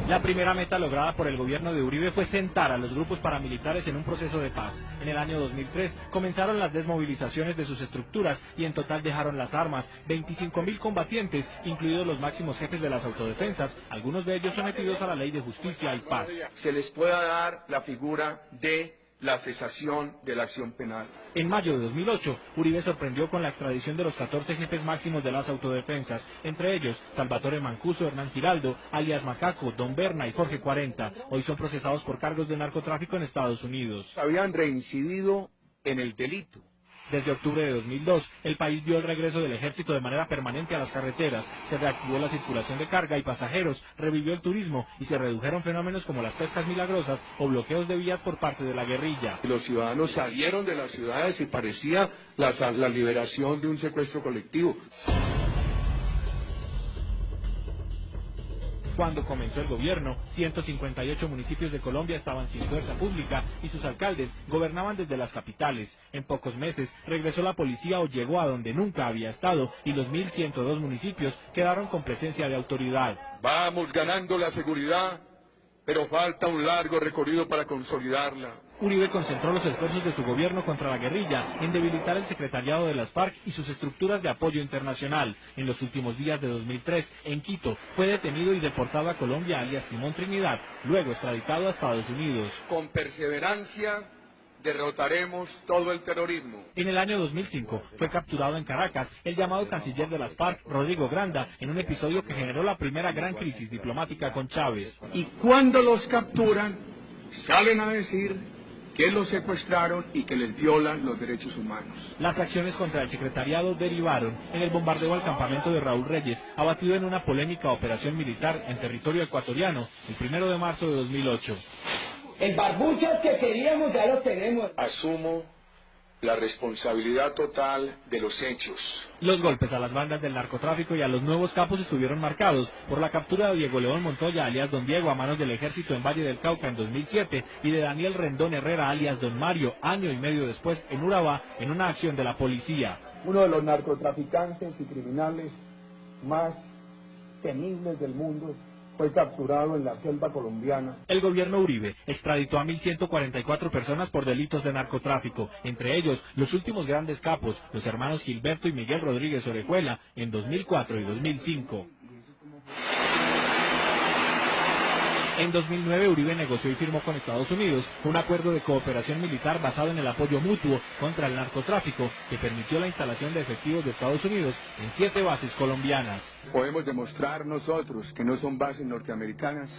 La primera meta lograda por el gobierno de Uribe fue sentar a los grupos paramilitares en un proceso de paz. En el año 2003 comenzaron las desmovilizaciones de sus estructuras y en total dejaron las armas 25.000 combatientes, incluidos los máximos jefes de las autodefensas, algunos de ellos sometidos a la ley de justicia y paz. Se les pueda dar la figura de la cesación de la acción penal. En mayo de 2008, Uribe sorprendió con la extradición de los 14 jefes máximos de las autodefensas, entre ellos Salvatore Mancuso, Hernán Giraldo, alias Macaco, Don Berna y Jorge 40. Hoy son procesados por cargos de narcotráfico en Estados Unidos. Habían reincidido en el delito. Desde octubre de 2002, el país vio el regreso del ejército de manera permanente a las carreteras, se reactivó la circulación de carga y pasajeros, revivió el turismo y se redujeron fenómenos como las pescas milagrosas o bloqueos de vías por parte de la guerrilla. Los ciudadanos salieron de las ciudades y parecía la liberación de un secuestro colectivo. Cuando comenzó el gobierno, 158 municipios de Colombia estaban sin fuerza pública y sus alcaldes gobernaban desde las capitales. En pocos meses regresó la policía o llegó a donde nunca había estado y los 1.102 municipios quedaron con presencia de autoridad. Vamos ganando la seguridad, pero falta un largo recorrido para consolidarla. Uribe concentró los esfuerzos de su gobierno contra la guerrilla en debilitar el secretariado de las FARC y sus estructuras de apoyo internacional. En los últimos días de 2003, en Quito, fue detenido y deportado a Colombia alias Simón Trinidad, luego extraditado a Estados Unidos. Con perseverancia derrotaremos todo el terrorismo. En el año 2005 fue capturado en Caracas el llamado canciller de las FARC, Rodrigo Granda, en un episodio que generó la primera gran crisis diplomática con Chávez. Y cuando los capturan, salen a decir que los secuestraron y que les violan los derechos humanos. Las acciones contra el secretariado derivaron en el bombardeo al campamento de Raúl Reyes, abatido en una polémica operación militar en territorio ecuatoriano, el 1 de marzo de 2008. El barbuchas que queríamos ya lo tenemos. Asumo la responsabilidad total de los hechos. Los golpes a las bandas del narcotráfico y a los nuevos capos estuvieron marcados por la captura de Diego León Montoya, alias Don Diego, a manos del ejército en Valle del Cauca en 2007, y de Daniel Rendón Herrera, alias Don Mario, año y medio después en Urabá, en una acción de la policía. Uno de los narcotraficantes y criminales más temibles del mundo fue capturado en la selva colombiana. El gobierno Uribe extraditó a 1.144 personas por delitos de narcotráfico, entre ellos los últimos grandes capos, los hermanos Gilberto y Miguel Rodríguez Orejuela, en 2004 y 2005. En 2009 Uribe negoció y firmó con Estados Unidos un acuerdo de cooperación militar basado en el apoyo mutuo contra el narcotráfico que permitió la instalación de efectivos de Estados Unidos en 7 bases colombianas. Podemos demostrar nosotros que no son bases norteamericanas.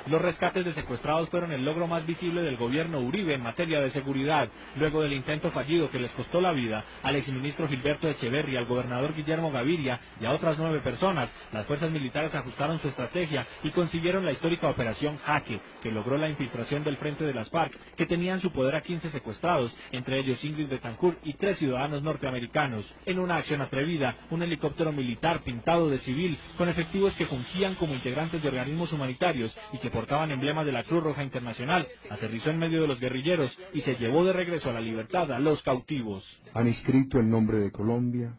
Los rescates de secuestrados fueron el logro más visible del gobierno Uribe en materia de seguridad, luego del intento fallido que les costó la vida al exministro Gilberto Echeverri, al gobernador Guillermo Gaviria y a otras 9 personas. Las fuerzas militares ajustaron su estrategia y consiguieron la histórica operación Jaque, que logró la infiltración del frente de las FARC, que tenía en su poder a 15 secuestrados, entre ellos Ingrid Betancourt y 3 ciudadanos norteamericanos. En una acción atrevida, un helicóptero militar pintado de civil, con efectivos que fungían como integrantes de organismos humanitarios y que portaban emblemas de la Cruz Roja Internacional, aterrizó en medio de los guerrilleros y se llevó de regreso a la libertad a los cautivos. Han inscrito el nombre de Colombia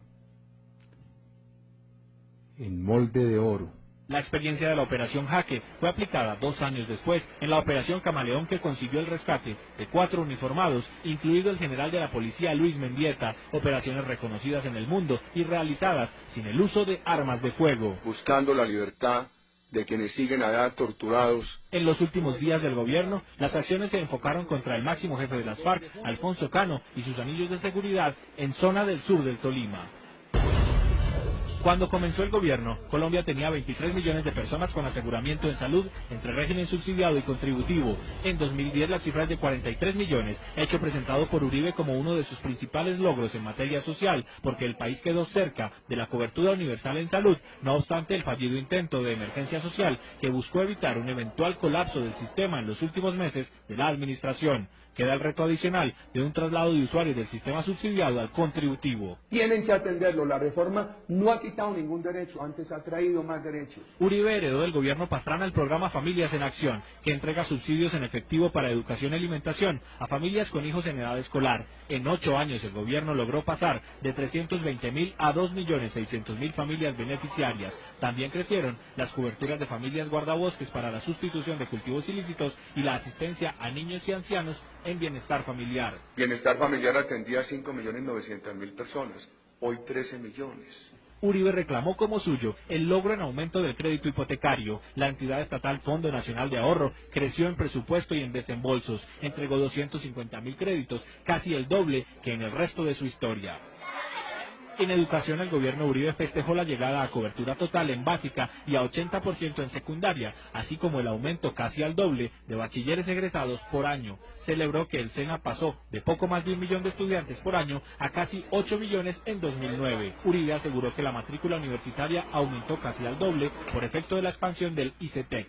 en molde de oro. La experiencia de la Operación Jaque fue aplicada 2 años después en la Operación Camaleón, que consiguió el rescate de 4 uniformados, incluido el general de la policía Luis Mendieta, operaciones reconocidas en el mundo y realizadas sin el uso de armas de fuego. Buscando la libertad de quienes siguen allá torturados. En los últimos días del gobierno, las acciones se enfocaron contra el máximo jefe de las FARC, Alfonso Cano, y sus anillos de seguridad en zona del sur del Tolima. Cuando comenzó el gobierno, Colombia tenía 23 millones de personas con aseguramiento en salud entre régimen subsidiado y contributivo. En 2010 la cifra es de 43 millones, hecho presentado por Uribe como uno de sus principales logros en materia social, porque el país quedó cerca de la cobertura universal en salud, no obstante el fallido intento de emergencia social que buscó evitar un eventual colapso del sistema en los últimos meses de la administración. Queda el reto adicional de un traslado de usuarios del sistema subsidiado al contributivo. Tienen que atenderlo. La reforma no ha quitado quitado ningún derecho, antes ha traído más derechos. Uribe heredó del gobierno Pastrana el programa Familias en Acción, que entrega subsidios en efectivo para educación y alimentación a familias con hijos en edad escolar. En 8 años el gobierno logró pasar de 320.000 a 2.600.000 familias beneficiarias. También crecieron las coberturas de familias guardabosques para la sustitución de cultivos ilícitos y la asistencia a niños y ancianos en bienestar familiar. Bienestar familiar atendía a 5.900.000 personas, hoy 13 millones. Uribe reclamó como suyo el logro en aumento del crédito hipotecario. La entidad estatal Fondo Nacional de Ahorro creció en presupuesto y en desembolsos, entregó 250.000 créditos, casi el doble que en el resto de su historia. En educación, el gobierno Uribe festejó la llegada a cobertura total en básica y a 80% en secundaria, así como el aumento casi al doble de bachilleres egresados por año. Celebró que el SENA pasó de poco más de 1 millón de estudiantes por año a casi 8 millones en 2009. Uribe aseguró que la matrícula universitaria aumentó casi al doble por efecto de la expansión del ICETEX.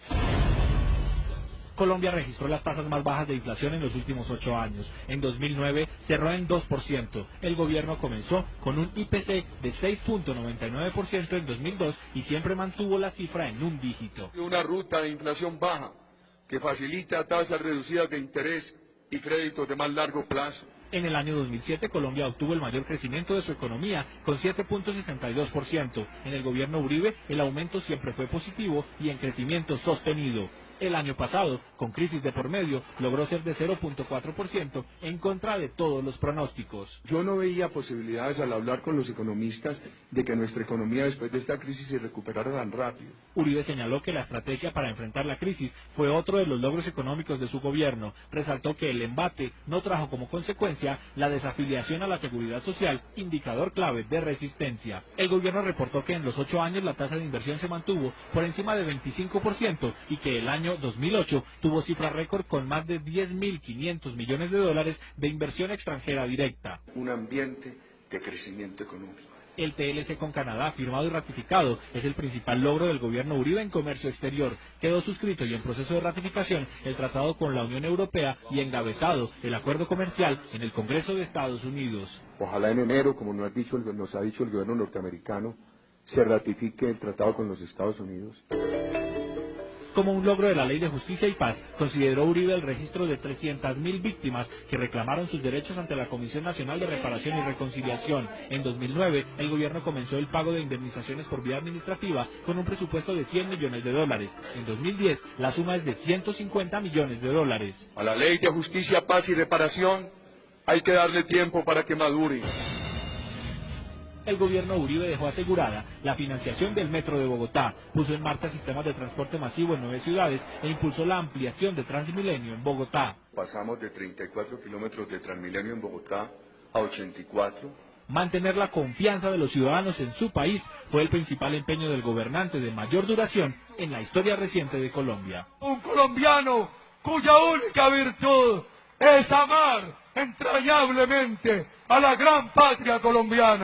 Colombia registró las tasas más bajas de inflación en los últimos 8 años. En 2009 cerró en 2%. El gobierno comenzó con un IPC de 6.99% en 2002 y siempre mantuvo la cifra en un dígito. Una ruta de inflación baja que facilita tasas reducidas de interés y créditos de más largo plazo. En el año 2007, Colombia obtuvo el mayor crecimiento de su economía, con 7.62%. En el gobierno Uribe, el aumento siempre fue positivo y en crecimiento sostenido. El año pasado, con crisis de por medio, logró ser de 0.4% en contra de todos los pronósticos. Yo no veía posibilidades al hablar con los economistas de que nuestra economía después de esta crisis se recuperara tan rápido. Uribe señaló que la estrategia para enfrentar la crisis fue otro de los logros económicos de su gobierno. Resaltó que el embate no trajo como consecuencia la desafiliación a la seguridad social, indicador clave de resistencia. El gobierno reportó que en los 8 años la tasa de inversión se mantuvo por encima de 25% y que el año 2008 tuvo cifra récord con más de 10.500 millones de dólares de inversión extranjera directa. Un ambiente de crecimiento económico. El TLC con Canadá, firmado y ratificado, es el principal logro del gobierno Uribe en comercio exterior. Quedó suscrito y en proceso de ratificación el tratado con la Unión Europea y engavetado el acuerdo comercial en el Congreso de Estados Unidos. Ojalá en enero, como nos ha dicho el gobierno norteamericano, se ratifique el tratado con los Estados Unidos. Como un logro de la Ley de Justicia y Paz, consideró Uribe el registro de 300.000 víctimas que reclamaron sus derechos ante la Comisión Nacional de Reparación y Reconciliación. En 2009, el gobierno comenzó el pago de indemnizaciones por vía administrativa con un presupuesto de 100 millones de dólares. En 2010, la suma es de 150 millones de dólares. A la Ley de Justicia, Paz y Reparación hay que darle tiempo para que madure. El gobierno Uribe dejó asegurada la financiación del Metro de Bogotá, puso en marcha sistemas de transporte masivo en 9 ciudades e impulsó la ampliación de Transmilenio en Bogotá. Pasamos de 34 kilómetros de Transmilenio en Bogotá a 84. Mantener la confianza de los ciudadanos en su país fue el principal empeño del gobernante de mayor duración en la historia reciente de Colombia. Un colombiano cuya única virtud es amar entrañablemente a la gran patria colombiana.